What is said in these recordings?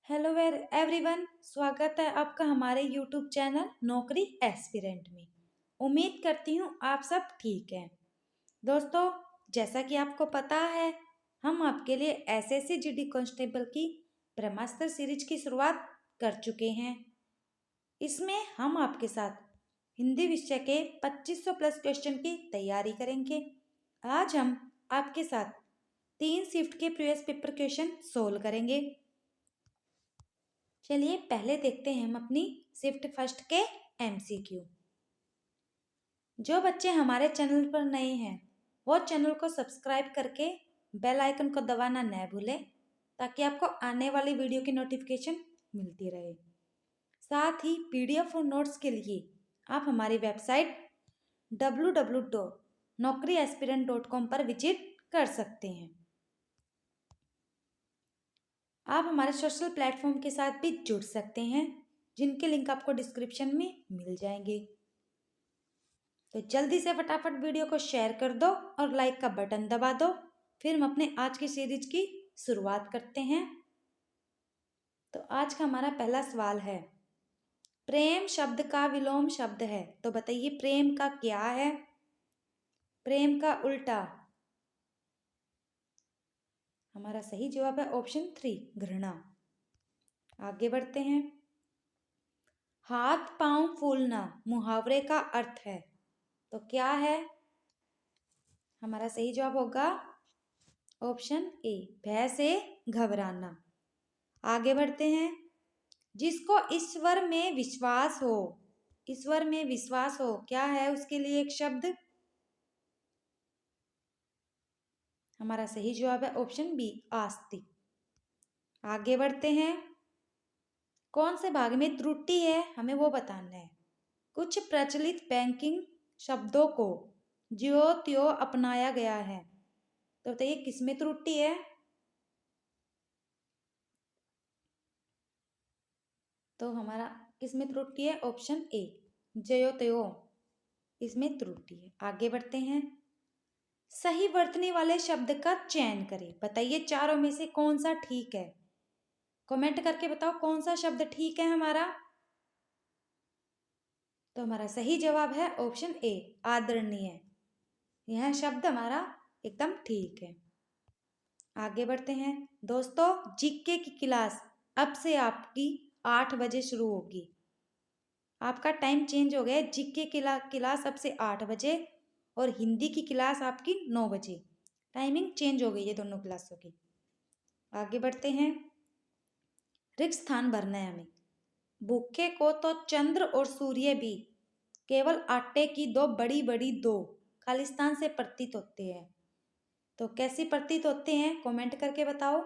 Hello everyone, स्वागत है आपका हमारे यूट्यूब चैनल नौकरी एस्पिरेंट में। उम्मीद करती हूँ आप सब ठीक हैं। दोस्तों, जैसा कि आपको पता है, हम आपके लिए एसएससी जीडी कांस्टेबल की ब्रह्मास्त्र सीरीज की शुरुआत कर चुके हैं। इसमें हम आपके साथ हिंदी विषय के 2500 प्लस क्वेश्चन की तैयारी करेंगे। आज हम आपके साथ 3 शिफ्ट के प्रीवियस पेपर क्वेश्चन सोल्व करेंगे। चलिए पहले देखते हैं हम अपनी शिफ्ट फर्स्ट के एमसीक्यू। जो बच्चे हमारे चैनल पर नए हैं वो चैनल को सब्सक्राइब करके बेल आइकन को दबाना न भूलें, ताकि आपको आने वाली वीडियो की नोटिफिकेशन मिलती रहे। साथ ही पीडीएफ और नोट्स के लिए आप हमारी वेबसाइट www.naukriaspirant.com पर विजिट कर सकते हैं। आप हमारे सोशल प्लेटफॉर्म के साथ भी जुड़ सकते हैं, जिनके लिंक आपको डिस्क्रिप्शन में मिल जाएंगे। तो जल्दी से फटाफट वीडियो को शेयर कर दो और लाइक का बटन दबा दो। फिर हम अपने आज की सीरीज की शुरुआत करते हैं। तो आज का हमारा पहला सवाल है, प्रेम शब्द का विलोम शब्द है, तो बताइए प्रेम का क्या है? प्रेम का उल्टा। हमारा सही जवाब है ऑप्शन 3, घृणा। आगे बढ़ते हैं। हाथ पांव फूलना मुहावरे का अर्थ है, तो क्या है? हमारा सही जवाब होगा ऑप्शन ए, भय से घबराना। आगे बढ़ते हैं। जिसको ईश्वर में विश्वास हो, ईश्वर में विश्वास हो, क्या है उसके लिए एक शब्द? हमारा सही जवाब है ऑप्शन बी, आस्तिक। आगे बढ़ते हैं। कौन से भाग में त्रुटि है, हमें वो बताना है। कुछ प्रचलित बैंकिंग शब्दों को ज्यो त्यो अपनाया गया है, तो बताइए किसमें त्रुटि है? तो हमारा किसमें त्रुटि है? ऑप्शन ए, ज्यो त्यो, इसमें त्रुटि है। आगे बढ़ते हैं। सही वर्तने वाले शब्द का चयन करें, बताइए चारों में से कौन सा ठीक है? कमेंट करके बताओ कौन सा शब्द ठीक है हमारा। तो हमारा सही जवाब है ऑप्शन ए, आदरणीय। यह शब्द हमारा एकदम ठीक है। आगे बढ़ते हैं। दोस्तों, जीके की क्लास अब से आपकी 8 बजे शुरू होगी। आपका टाइम चेंज हो गया है। जीके की क्लास अब से 8 बजे और हिंदी की क्लास आपकी 9 बजे। टाइमिंग चेंज हो गई है दोनों क्लासों की। आगे बढ़ते हैं। रिक्त स्थान भरना है हमें। भूखे को तो चंद्र और सूर्य भी केवल आटे की दो बड़ी बड़ी दो खालिस्तान से प्रतीत होते हैं, तो कैसी प्रतीत होते हैं? कमेंट करके बताओ।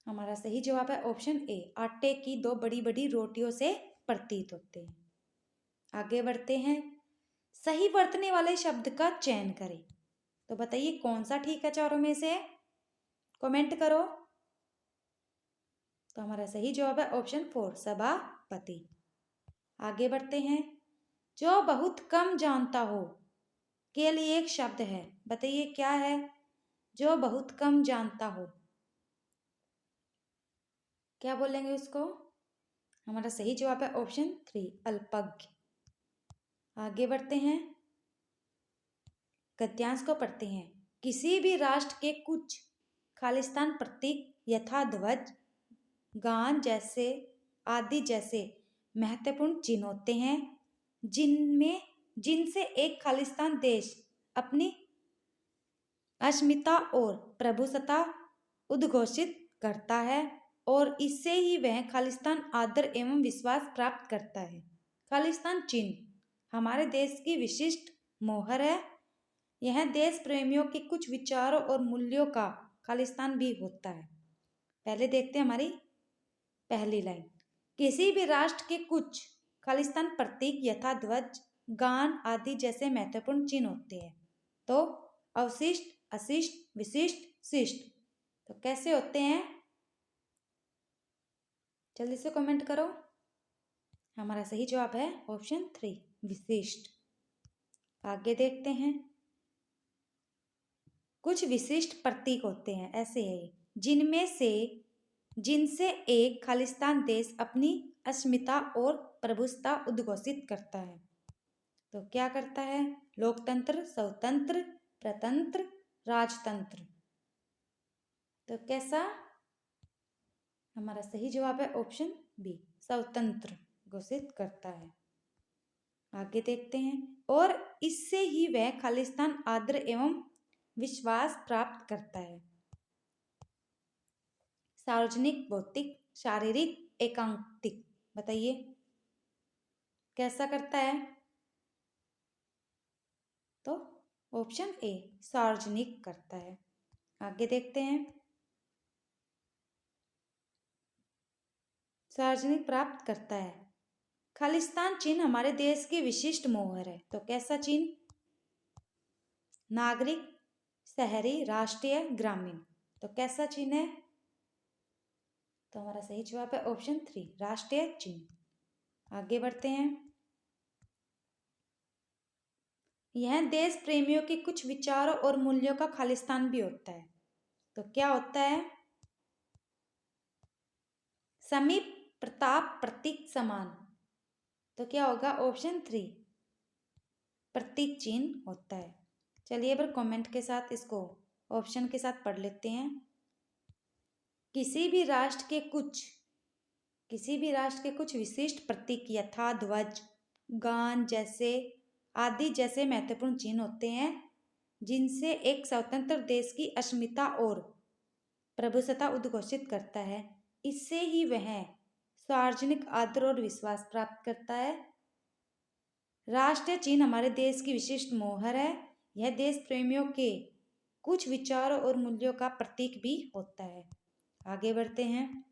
हमारा सही जवाब है ऑप्शन ए, आटे की दो बड़ी बड़ी रोटियों से प्रतीत होते हैं। आगे बढ़ते हैं। सही वर्तने वाले शब्द का चयन करें, तो बताइए कौन सा ठीक है चारों में से? कमेंट करो। तो हमारा सही जवाब है ऑप्शन 4, सभापति। आगे बढ़ते हैं। जो बहुत कम जानता हो के लिए एक शब्द है, बताइए क्या है? जो बहुत कम जानता हो, क्या बोलेंगे उसको? हमारा सही जवाब है ऑप्शन 3, अल्पज्ञ। आगे बढ़ते हैं। गद्यांश को पढ़ते हैं। किसी भी राष्ट्र के कुछ खालिस्तान प्रतीक यथा ध्वज, गान जैसे आदि जैसे महत्वपूर्ण चिन्ह होते हैं, जिनसे एक खालिस्तान देश अपनी अस्मिता और प्रभुसत्ता उद्घोषित करता है, और इससे ही वह खालिस्तान आदर एवं विश्वास प्राप्त करता है। खालिस्तान चिन्ह हमारे देश की विशिष्ट मोहर है। यह देश प्रेमियों के कुछ विचारों और मूल्यों का खालिस्तान भी होता है। पहले देखते हैं हमारी पहली लाइन। किसी भी राष्ट्र के कुछ खालिस्तान प्रतीक यथा ध्वज, गान आदि जैसे महत्वपूर्ण चिन्ह होते हैं, तो अवशिष्ट, अशिष्ट, विशिष्ट, शिष्ट, तो कैसे होते हैं? जल्दी से कमेंट करो। हमारा सही जवाब है ऑप्शन 3, विशिष्ट। आगे देखते हैं। कुछ विशिष्ट प्रतीक होते हैं, ऐसे है जिनमें से जिनसे एक खालिस्तान देश अपनी अस्मिता और प्रभुसत्ता उद्घोषित करता है। तो क्या करता है? लोकतंत्र, स्वतंत्र, प्रतंत्र, राजतंत्र। तो कैसा? हमारा सही जवाब है ऑप्शन बी, स्वतंत्र घोषित करता है। आगे देखते हैं। और इससे ही वह खालिस्तान आदर एवं विश्वास प्राप्त करता है। सार्वजनिक, भौतिक, शारीरिक, एकांकिक, बताइए कैसा करता है? तो ऑप्शन ए, सार्वजनिक करता है। आगे देखते हैं। सार्वजनिक प्राप्त करता है। खालिस्तान चिन्ह हमारे देश की विशिष्ट मोहर है। तो कैसा चिन्ह? नागरिक, शहरी, राष्ट्रीय, ग्रामीण। तो कैसा चिन्ह है? तो हमारा सही जवाब है ऑप्शन 3, राष्ट्रीय चिन्ह। आगे बढ़ते हैं। यह देश प्रेमियों के कुछ विचारों और मूल्यों का खालिस्तान भी होता है। तो क्या होता है? समीप, प्रताप, प्रतीक, समान। तो क्या होगा? ऑप्शन 3, प्रतीक चिन्ह होता है। चलिए एक कमेंट के साथ इसको ऑप्शन के साथ पढ़ लेते हैं। किसी भी राष्ट्र के कुछ विशिष्ट प्रतीक यथा ध्वज, गान आदि जैसे महत्वपूर्ण चिन्ह होते हैं, जिनसे एक स्वतंत्र देश की अस्मिता और प्रभुसत्ता उद्घोषित करता है। इससे ही वह सार्वजनिक आदर और विश्वास प्राप्त करता है। राष्ट्रीय चिन्ह हमारे देश की विशिष्ट मोहर है। यह देश प्रेमियों के कुछ विचारों और मूल्यों का प्रतीक भी होता है। आगे बढ़ते हैं।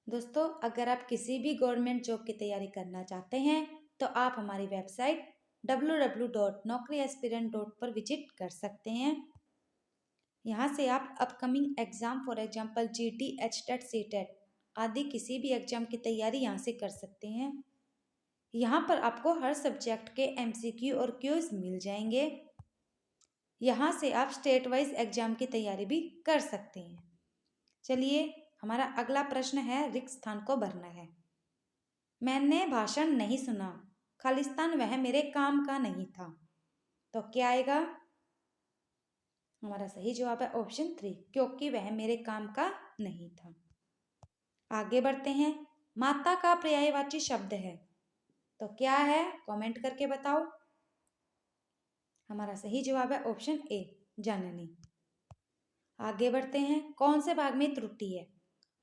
दोस्तों, अगर आप किसी भी गवर्नमेंट जॉब की तैयारी करना चाहते हैं तो आप हमारी वेबसाइट www.naukriaspirant पर विजिट कर सकते हैं। यहाँ से आप upcoming exam, for example GT, HTET, CTET आदि किसी भी एग्जाम की तैयारी यहाँ से कर सकते हैं। यहाँ पर आपको हर सब्जेक्ट के एमसीक्यू और क्यूज मिल जाएंगे। यहाँ से आप स्टेट वाइज एग्जाम की तैयारी भी कर सकते हैं। चलिए, हमारा अगला प्रश्न है, रिक्त स्थान को भरना है। मैंने भाषण नहीं सुना, खालिस्तान वह मेरे काम का नहीं था। तो क्या आएगा? हमारा सही जवाब है ऑप्शन 3, क्योंकि वह मेरे काम का नहीं था। आगे बढ़ते हैं। माता का पर्यायवाची शब्द है, तो क्या है? कमेंट करके बताओ। हमारा सही जवाब है ऑप्शन ए, जननी। आगे बढ़ते हैं। कौन से भाग में त्रुटि है?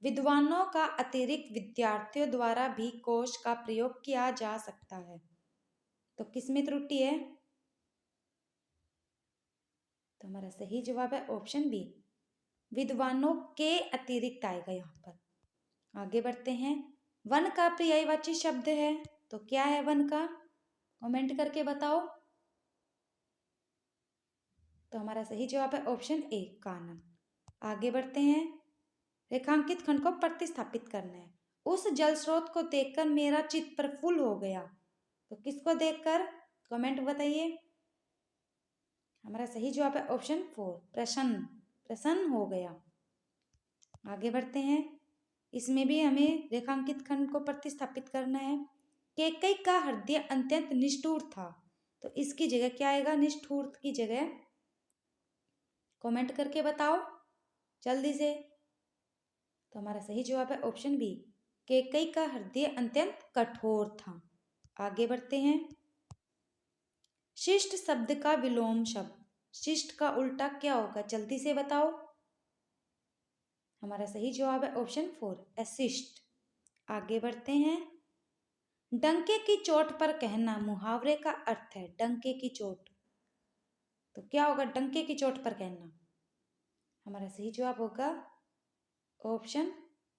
विद्वानों का अतिरिक्त विद्यार्थियों द्वारा भी कोश का प्रयोग किया जा सकता है। तो किस में त्रुटि है? तो हमारा सही जवाब है ऑप्शन बी, विद्वानों के अतिरिक्त आएगा यहाँ पर। आगे बढ़ते हैं। वन का पर्यायवाची शब्द है, तो क्या है वन का? कमेंट करके बताओ। तो हमारा सही जवाब है ऑप्शन ए, कानन। आगे बढ़ते हैं। रेखांकित खंड को प्रतिस्थापित करना है। उस जल स्रोत को देखकर मेरा चित्त प्रफुल्ल हो गया। तो किसको देखकर? कमेंट बताइए। हमारा सही जवाब है ऑप्शन 4, प्रसन्न हो गया। आगे बढ़ते हैं। इसमें भी हमें रेखांकित खंड को प्रतिस्थापित करना है। कैकई का हृदय अत्यंत निष्ठुर था, तो इसकी जगह क्या आएगा? निष्ठुर की जगह। कमेंट करके बताओ जल्दी से। तो हमारा सही जवाब है ऑप्शन बी, कैकई का हृदय अत्यंत कठोर था। आगे बढ़ते हैं। शिष्ट शब्द का विलोम शब्द, शिष्ट का उल्टा क्या होगा? जल्दी से बताओ। हमारा सही जवाब है ऑप्शन 4, अशिष्ट। आगे बढ़ते हैं। डंके की चोट पर कहना मुहावरे का अर्थ है। डंके की चोट, तो क्या होगा? डंके की चोट पर कहना। हमारा सही जवाब होगा ऑप्शन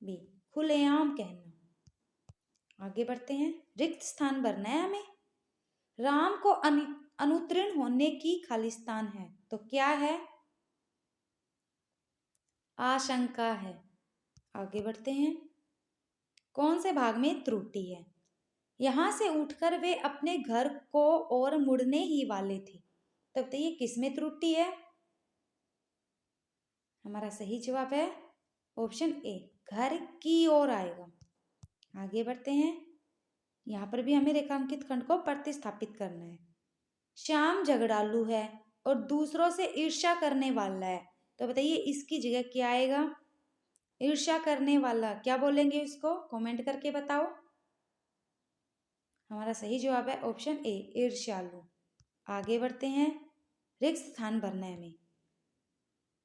बी, खुलेआम कहना। आगे बढ़ते हैं। रिक्त स्थान भरना है हमें। राम को अनुत्तीर्ण होने की खालिस्तान है, तो क्या है? आशंका है। आगे बढ़ते हैं। कौन से भाग में त्रुटि है? यहां से उठकर वे अपने घर को और मुड़ने ही वाले थे। तब तो ये किस में त्रुटि है? हमारा सही जवाब है ऑप्शन ए, घर की ओर आएगा। आगे बढ़ते हैं। यहाँ पर भी हमें रेखांकित खंड को प्रतिस्थापित करना है। श्याम झगड़ालू है और दूसरों से ईर्ष्या करने वाला है, तो बताइए इसकी जगह क्या आएगा? ईर्ष्या करने वाला क्या बोलेंगे इसको? कमेंट करके बताओ। हमारा सही जवाब है ऑप्शन ए, ईर्ष्यालु। आगे बढ़ते हैं। रिक्त स्थान भरना है हमें।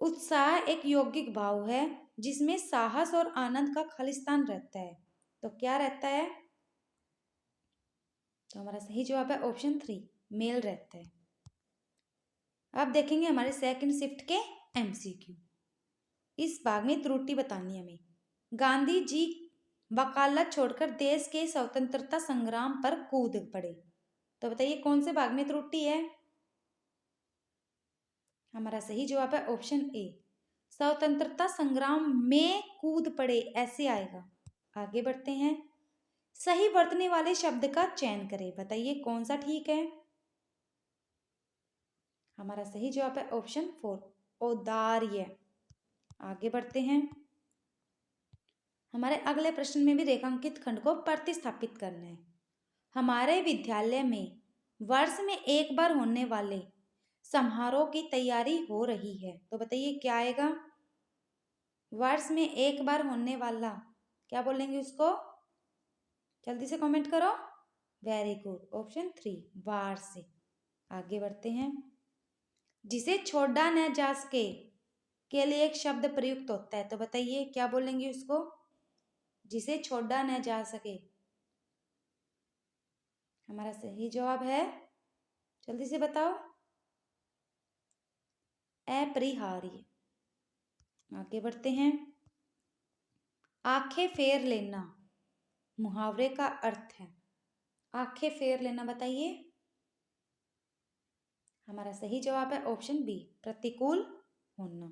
उत्साह एक यौगिक भाव है जिसमें साहस और आनंद का खालिस्तान रहता है, तो क्या रहता है? तो हमारा सही जवाब है ऑप्शन 3, मेल रहता है। अब देखेंगे हमारे सेकंड शिफ्ट के एमसीक्यू। इस भाग में त्रुटि बतानी है हमें। गांधी जी वकालत छोड़कर देश के स्वतंत्रता संग्राम पर कूद पड़े, तो बताइए कौन से भाग में त्रुटि है? हमारा सही जवाब है ऑप्शन ए, स्वतंत्रता संग्राम में कूद पड़े, ऐसे आएगा। आगे बढ़ते हैं। सही वर्तने वाले शब्द का चयन करें, बताइए कौन सा ठीक है? हमारा सही जवाब है ऑप्शन 4, औदार्य। आगे बढ़ते हैं। हमारे अगले प्रश्न में भी रेखांकित खंड को प्रतिस्थापित करना है। हमारे विद्यालय में वर्ष में एक बार होने वाले समारोह की तैयारी हो रही है, तो बताइए क्या आएगा? वर्ष में एक बार होने वाला, क्या बोलेंगे उसको? जल्दी से कमेंट करो। वेरी गुड, ऑप्शन 3, वार्षिक। आगे बढ़ते हैं। जिसे छोड़ा न जा सके के लिए एक शब्द प्रयुक्त होता है, तो बताइए क्या बोलेंगे उसको? जिसे छोड़ा न जा सके। हमारा सही जवाब है, जल्दी से बताओ, अपरिहार्य। आगे बढ़ते हैं। आंखें फेर लेना मुहावरे का अर्थ है। आंखें फेर लेना बताइए। हमारा सही जवाब है ऑप्शन बी, प्रतिकूल होना।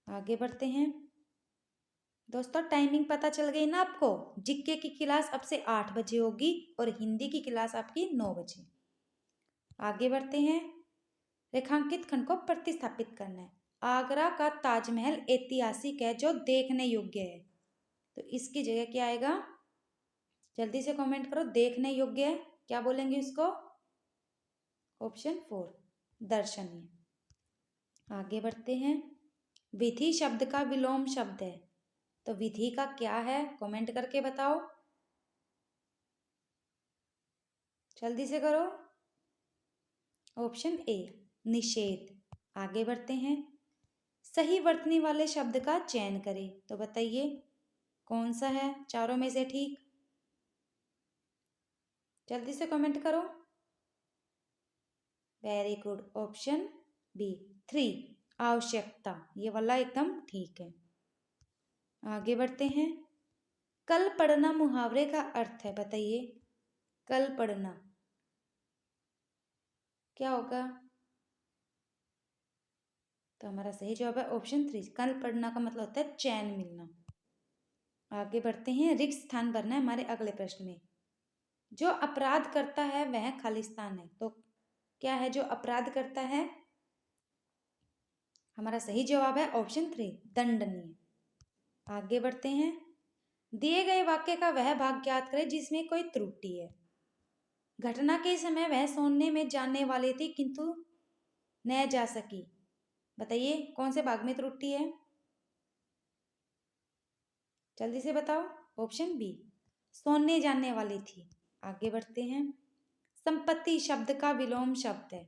आगे बढ़ते हैं। दोस्तों टाइमिंग पता चल गई ना आपको? जीके की क्लास अब से 8 बजे होगी और हिंदी की क्लास आपकी 9 बजे। आगे बढ़ते हैं। रेखांकित खंड को प्रतिस्थापित करना है। आगरा का ताजमहल ऐतिहासिक है जो देखने योग्य है, तो इसकी जगह क्या आएगा? जल्दी से कमेंट करो। देखने योग्य है, क्या बोलेंगे इसको? ऑप्शन 4, दर्शनीय। आगे बढ़ते हैं। विधि शब्द का विलोम शब्द है, तो विधि का क्या है? कमेंट करके बताओ, जल्दी से करो। ऑप्शन ए, निषेध। आगे बढ़ते हैं। सही वर्तनी वाले शब्द का चयन करें, तो बताइए कौन सा है चारों में से ठीक? जल्दी से कमेंट करो। वेरी गुड, ऑप्शन बी, 3, आवश्यकता। ये वाला एकदम ठीक है। आगे बढ़ते हैं। कल पढ़ना मुहावरे का अर्थ है, बताइए कल पढ़ना क्या होगा? तो हमारा सही जवाब है ऑप्शन 3, कल पढ़ना का मतलब होता है चैन मिलना। आगे बढ़ते हैं। रिक्त स्थान भरना है हमारे अगले प्रश्न में। जो अपराध करता है वह खालिस्तान है, तो क्या है जो अपराध करता है? हमारा सही जवाब है ऑप्शन 3, दंडनीय। आगे बढ़ते हैं। दिए गए वाक्य का वह भाग ज्ञात करें जिसमें कोई त्रुटि है। घटना के समय वह सोने में जाने वाली थी किंतु न जा सकी, बताइए कौन से भाग में त्रुटि है? जल्दी से बताओ। ऑप्शन बी, सोने जाने वाली थी। आगे बढ़ते हैं। संपत्ति शब्द का विलोम शब्द है,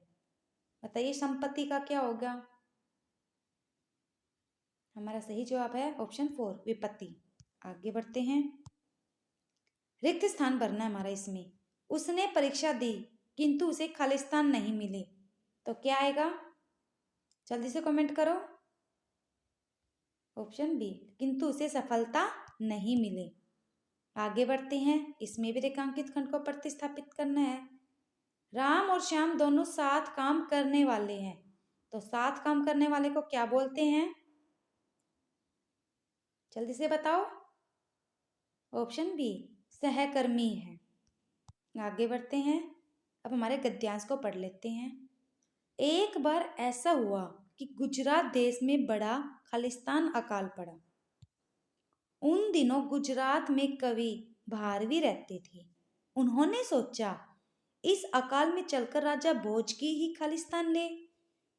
बताइए संपत्ति का क्या होगा? हमारा सही जवाब है ऑप्शन 4, विपत्ति। आगे बढ़ते हैं। रिक्त स्थान भरना है हमारा इसमें। उसने परीक्षा दी किंतु उसे खालिस्तान नहीं मिले, तो क्या आएगा? जल्दी से कमेंट करो। ऑप्शन बी, किंतु उसे सफलता नहीं मिले। आगे बढ़ते हैं। इसमें भी रेखांकित खंड को प्रतिस्थापित करना है। राम और श्याम दोनों साथ काम करने वाले हैं, तो साथ काम करने वाले को क्या बोलते हैं? जल्दी से बताओ। ऑप्शन बी, सहकर्मी है। आगे बढ़ते हैं। अब हमारे गद्यांश को पढ़ लेते हैं। एक बार ऐसा हुआ कि गुजरात देश में बड़ा खालिस्तान अकाल पड़ा। उन दिनों गुजरात में कवि भारवी रहते थे। उन्होंने सोचा इस अकाल में चलकर राजा भोज की ही खालिस्तान ले।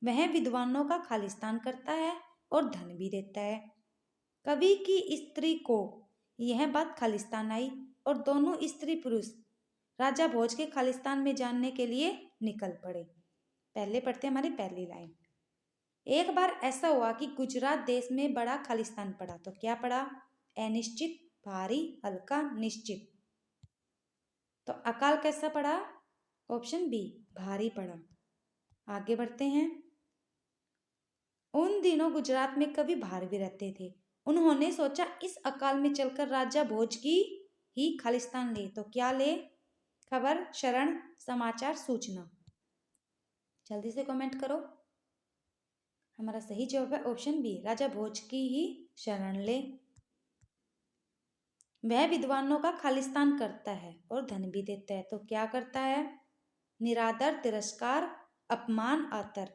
वह विद्वानों का खालिस्तान करता है और धन भी देता है। कवि की स्त्री को यह बात खालिस्तान आई और दोनों स्त्री पुरुष राजा भोज के खालिस्तान में जानने के लिए निकल पड़े। पहले पढ़ते हमारी पहली लाइन। एक बार ऐसा हुआ कि गुजरात देश में बड़ा खालिस्तान पड़ा। तो क्या पड़ा? अनिश्चित, भारी, हल्का, निश्चित। तो अकाल कैसा पड़ा? ऑप्शन बी, भारी पड़ा। आगे बढ़ते हैं। उन दिनों गुजरात में कवि भारवी रहते थे। उन्होंने सोचा इस अकाल में चलकर राजा भोज की ही खालिस्तान ले। तो क्या ले? खबर, शरण, समाचार, सूचना। जल्दी से कमेंट करो। हमारा सही जवाब है ऑप्शन बी, राजा भोज की ही शरण ले। वह विद्वानों का खालिस्तान करता है और धन भी देता है। तो क्या करता है? निरादर, तिरस्कार, अपमान, आतर।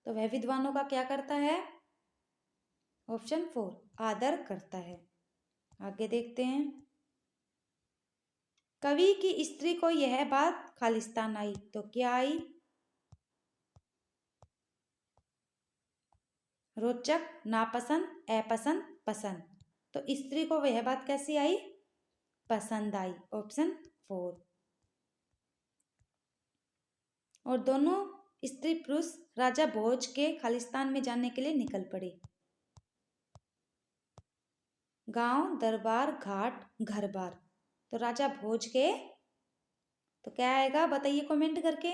तो वह विद्वानों का क्या करता है? ऑप्शन 4, आदर करता है। आगे देखते हैं। कवि की स्त्री को यह बात खालिस्तान आई। तो क्या आई? रोचक, नापसंद, अपसंद, पसंद। तो स्त्री को वह बात कैसी आई? पसंद आई। ऑप्शन 4। और दोनों स्त्री पुरुष राजा भोज के खालिस्तान में जाने के लिए निकल पड़े। गांव, दरबार, घाट, घर बार। तो राजा भोज के, तो क्या आएगा बताइए कमेंट करके।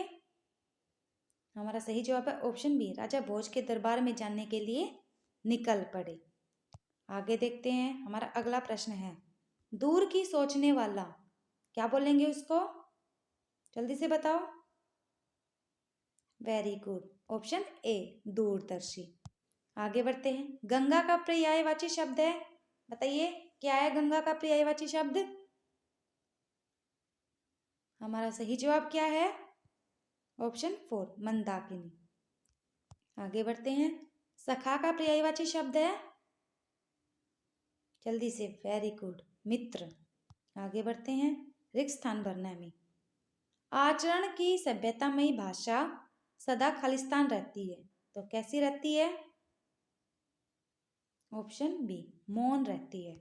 हमारा सही जवाब है ऑप्शन बी, राजा भोज के दरबार में जाने के लिए निकल पड़े। आगे देखते हैं। हमारा अगला प्रश्न है, दूर की सोचने वाला, क्या बोलेंगे उसको? जल्दी से बताओ। वेरी गुड, ऑप्शन ए, दूरदर्शी। आगे बढ़ते हैं। गंगा का पर्यायवाची शब्द है, बताइए क्या है गंगा का पर्यायवाची शब्द? हमारा सही जवाब क्या है? ऑप्शन 4, मंदाकिनी। आगे बढ़ते हैं। सखा का पर्यायवाची शब्द है, जल्दी से, वेरी गुड, मित्र। आगे बढ़ते हैं। रिक्त स्थान भरने में। आचरण की सभ्यतामयी भाषा सदा खालिस्तान रहती है। तो कैसी रहती है? ऑप्शन बी, मौन रहती है।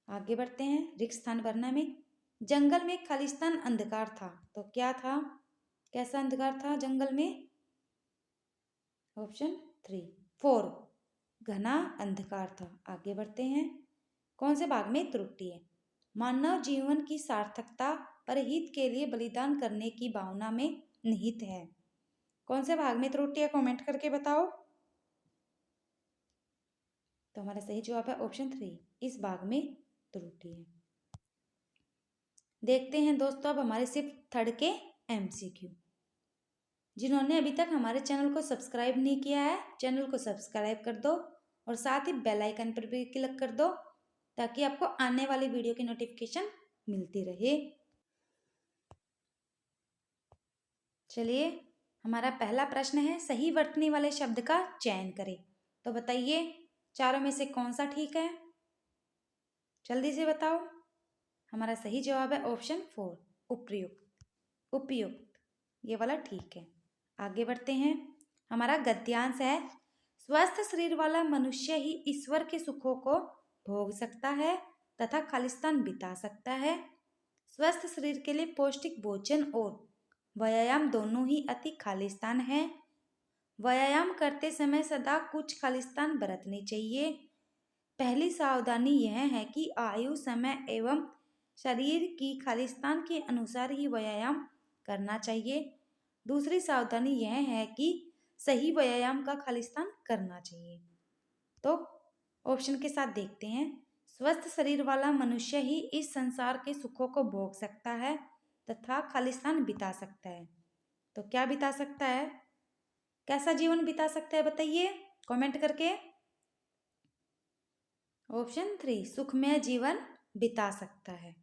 आगे बढ़ते हैं। रिक्त स्थान भरना में। जंगल में खालिस्तान अंधकार था। तो क्या था? कैसा अंधकार था जंगल में? ऑप्शन 4, घना अंधकार था। आगे बढ़ते हैं। कौन से भाग में त्रुटि है? मानव जीवन की सार्थकता परहित के लिए बलिदान करने की भावना में निहित है। कौन से भाग में त्रुटि है? कमेंट करके बताओ। तो हमारा सही जवाब है ऑप्शन 3, इस भाग में त्रुटि है। देखते हैं दोस्तों अब हमारे सिर्फ थर्ड के MCQ। जिन्होंने अभी तक हमारे चैनल को सब्सक्राइब नहीं किया है, चैनल को सब्सक्राइब कर दो और साथ ही बेल आइकन पर भी क्लिक कर दो ताकि आपको आने वाली वीडियो की नोटिफिकेशन मिलती रहे। चलिए, हमारा पहला प्रश्न है, सही वर्तनी वाले शब्द का चयन करें। तो बताइए चारों में से कौन सा ठीक है? जल्दी से बताओ। हमारा सही जवाब है ऑप्शन 4, उपयुक्त। उपयुक्त, ये वाला ठीक है। आगे बढ़ते हैं। हमारा गद्यांश है, स्वस्थ शरीर वाला मनुष्य ही ईश्वर के सुखों को भोग सकता है तथा खालिस्तान बिता सकता है। स्वस्थ शरीर के लिए पौष्टिक भोजन और व्यायाम दोनों ही अति खालिस्तान है। व्यायाम करते समय सदा कुछ खालिस्तान बरतनी चाहिए। पहली सावधानी यह है कि आयु, समय एवं शरीर की खालिस्तान के अनुसार ही व्यायाम करना चाहिए। दूसरी सावधानी यह है कि सही व्यायाम का खालिस्तान करना चाहिए। तो ऑप्शन के साथ देखते हैं। स्वस्थ शरीर वाला मनुष्य ही इस संसार के सुखों को भोग सकता है तथा खालिस्तान बिता सकता है। तो क्या बिता सकता है? कैसा जीवन बिता सकता है बताइए कमेंट करके। ऑप्शन 3, सुखमय जीवन बिता सकता है।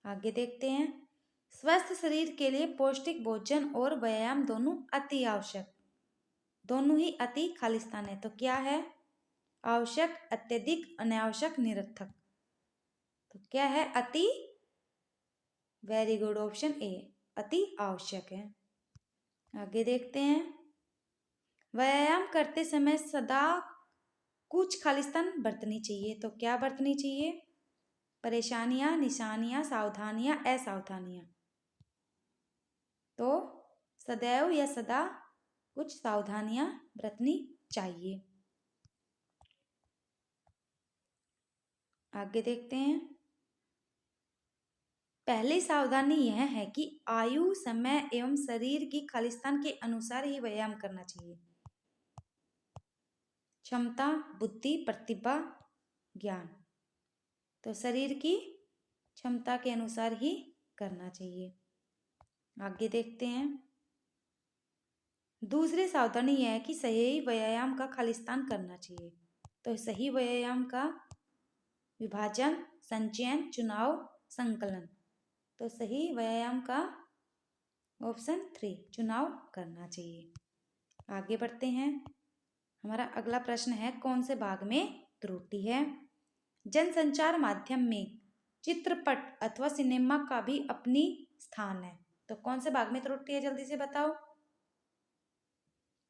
आगे देखते हैं। स्वस्थ शरीर के लिए पौष्टिक भोजन और व्यायाम दोनों अति आवश्यक। दोनों ही अति खालिस्तान है। तो क्या है? आवश्यक, अत्यधिक, अनावश्यक, निरर्थक। तो क्या है? अति। वेरी गुड, ऑप्शन ए अति आवश्यक है। आगे देखते हैं। व्यायाम करते समय सदा कुछ खालिस्तान बरतनी चाहिए। तो क्या बरतनी चाहिए? परेशानियां, निशानियां, सावधानियां, असावधानियां। तो सदैव या सदा कुछ सावधानियां बरतनी चाहिए। आगे देखते हैं। पहली सावधानी यह है कि आयु, समय एवं शरीर की खालिस्तान के अनुसार ही व्यायाम करना चाहिए। क्षमता, बुद्धि, प्रतिभा, ज्ञान। तो शरीर की क्षमता के अनुसार ही करना चाहिए। आगे देखते हैं। दूसरी सावधानी यह है कि सही व्यायाम का खालिस्तान करना चाहिए। तो सही व्यायाम का विभाजन, संचयन, चुनाव, संकलन। तो सही व्यायाम का ऑप्शन 3 चुनाव करना चाहिए। आगे बढ़ते हैं। हमारा अगला प्रश्न है, कौन से भाग में त्रुटि है? जनसंचार माध्यम में चित्रपट अथवा सिनेमा का भी अपनी स्थान है। तो कौन से भाग में त्रुटि है? जल्दी से बताओ।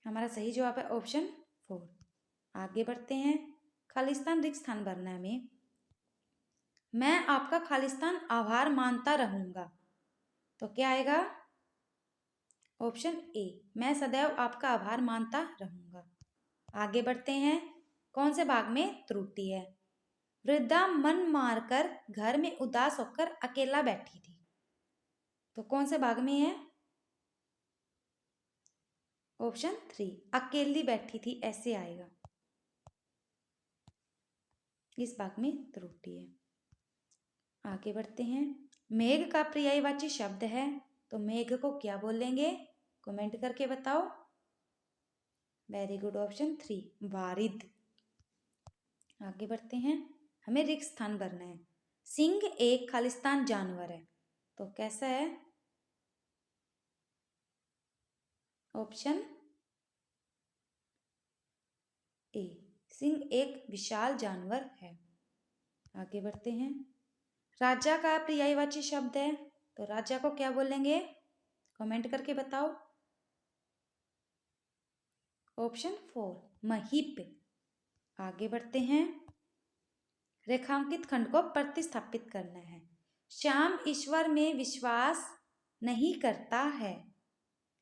हमारा सही जवाब है ऑप्शन 4। आगे बढ़ते हैं। खालिस्तान रिक्त स्थान भरना में मैं आपका खालिस्तान आभार मानता रहूंगा। तो क्या आएगा? ऑप्शन ए मैं सदैव आपका आभार मानता रहूंगा। आगे बढ़ते हैं। कौन से भाग में त्रुटि है? वृद्धा मन मारकर घर में उदास होकर अकेला बैठी थी। तो कौन से भाग में है? ऑप्शन 3 अकेली बैठी थी, ऐसे आएगा। इस भाग में त्रुटि है। आगे बढ़ते हैं। मेघ का पर्यायवाची शब्द है, तो मेघ को क्या बोलेंगे? कमेंट करके बताओ। Very good, option 3 वारिद। आगे बढ़ते हैं। हमें रिक्त स्थान भरना है। सिंह एक खालिस्तान जानवर है। तो कैसा है? ऑप्शन ए सिंह एक विशाल जानवर है। आगे बढ़ते हैं। राजा का पर्यायवाची शब्द है, तो राजा को क्या बोलेंगे? कमेंट करके बताओ। ऑप्शन 4 महीप। आगे बढ़ते हैं। रेखांकित खंड को प्रतिस्थापित करना है। श्याम ईश्वर में विश्वास नहीं करता है।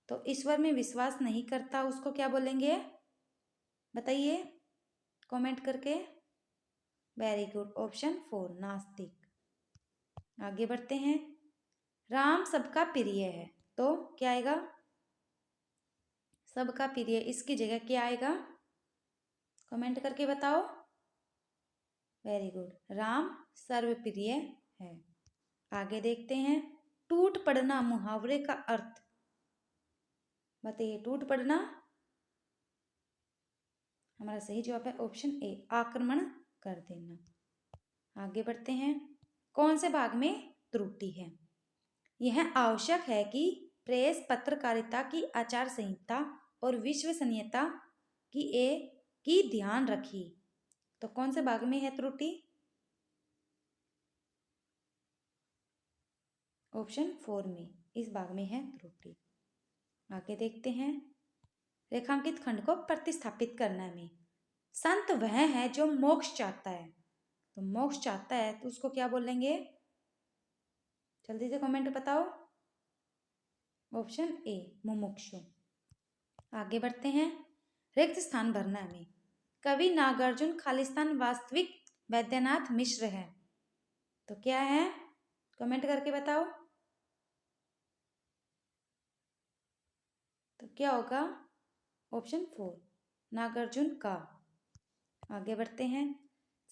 तो ईश्वर में विश्वास नहीं करता, उसको क्या बोलेंगे? बताइए कमेंट करके। वेरी गुड, ऑप्शन 4 नास्तिक। आगे बढ़ते हैं। राम सबका प्रिय है। तो क्या आएगा? सबका प्रिय, इसकी जगह क्या आएगा? कमेंट करके बताओ। वेरी गुड, राम सर्वप्रिय है। आगे देखते हैं। टूट पड़ना मुहावरे का अर्थ बताइए। टूट पड़ना, हमारा सही जवाब है ऑप्शन ए आक्रमण कर देना। आगे बढ़ते हैं। कौन से भाग में त्रुटि है? यह आवश्यक है कि प्रेस पत्रकारिता की आचार संहिता और विश्वसनीयता की ध्यान रखी। तो कौन से भाग में है त्रुटि? ऑप्शन 4 में, इस भाग में है त्रुटि। आगे देखते हैं। रेखांकित खंड को प्रतिस्थापित करना में संत वह है जो मोक्ष चाहता है। तो मोक्ष चाहता है तो उसको क्या बोलेंगे? जल्दी से कमेंट बताओ। ऑप्शन ए मुमुक्षु। आगे बढ़ते हैं। रिक्त स्थान भरना में कवि नागार्जुन खालिस्तान वास्तविक वैद्यनाथ मिश्र है। तो क्या है? कमेंट करके बताओ। तो क्या होगा? ऑप्शन 4 नागार्जुन का। आगे बढ़ते हैं।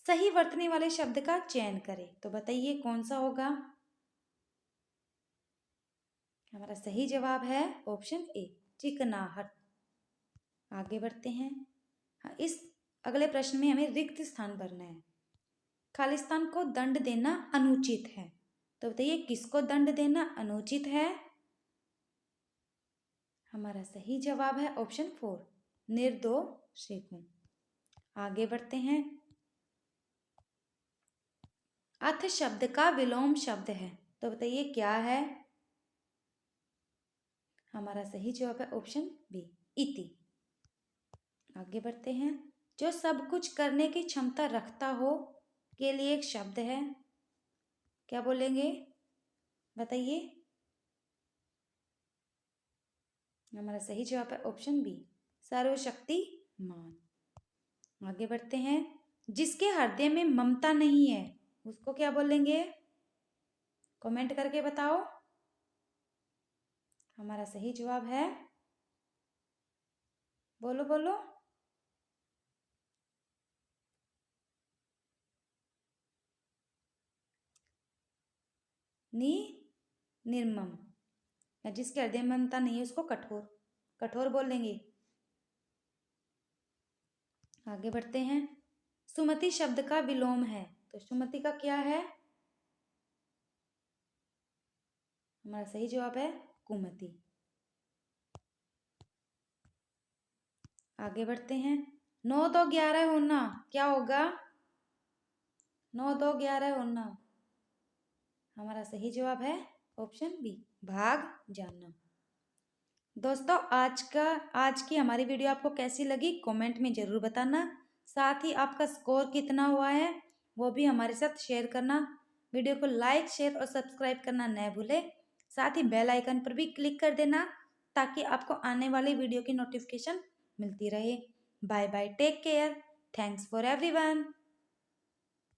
सही वर्तने वाले शब्द का चयन करें। तो बताइए कौन सा होगा? हमारा सही जवाब है ऑप्शन ए चिकनाहट। आगे बढ़ते हैं। हाँ, इस अगले प्रश्न में हमें रिक्त स्थान भरना है। खालिस्तान को दंड देना अनुचित है। तो बताइए किसको दंड देना अनुचित है? हमारा सही जवाब है ऑप्शन 4 निर्दोषिक। आगे बढ़ते हैं। अथ शब्द का विलोम शब्द है, तो बताइए क्या है। हमारा सही जवाब है ऑप्शन बी, इति। आगे बढ़ते हैं। जो सब कुछ करने की क्षमता रखता हो के लिए एक शब्द है, क्या बोलेंगे बताइए। हमारा सही जवाब है ऑप्शन बी, सर्वशक्तिमान। आगे बढ़ते हैं। जिसके हृदय में ममता नहीं है उसको क्या बोलेंगे, कमेंट करके बताओ। हमारा सही जवाब है, बोलो बोलो, निर्मम। या जिसके हृदय में ममता नहीं है उसको कठोर, कठोर बोलेंगे। आगे बढ़ते हैं। सुमति शब्द का विलोम है, तो सुमति का क्या है। हमारा सही जवाब है कुमति। आगे बढ़ते हैं। 9 2 11 होना क्या होगा, 9 2 11 होना। हमारा सही जवाब है ऑप्शन बी, भाग जाना। दोस्तों आज की हमारी वीडियो आपको कैसी लगी कमेंट में ज़रूर बताना। साथ ही आपका स्कोर कितना हुआ है वो भी हमारे साथ शेयर करना। वीडियो को लाइक शेयर और सब्सक्राइब करना न भूलें। साथ ही बेल आइकन पर भी क्लिक कर देना ताकि आपको आने वाली वीडियो की नोटिफिकेशन मिलती रहे। Bye bye, take care, thanks for everyone.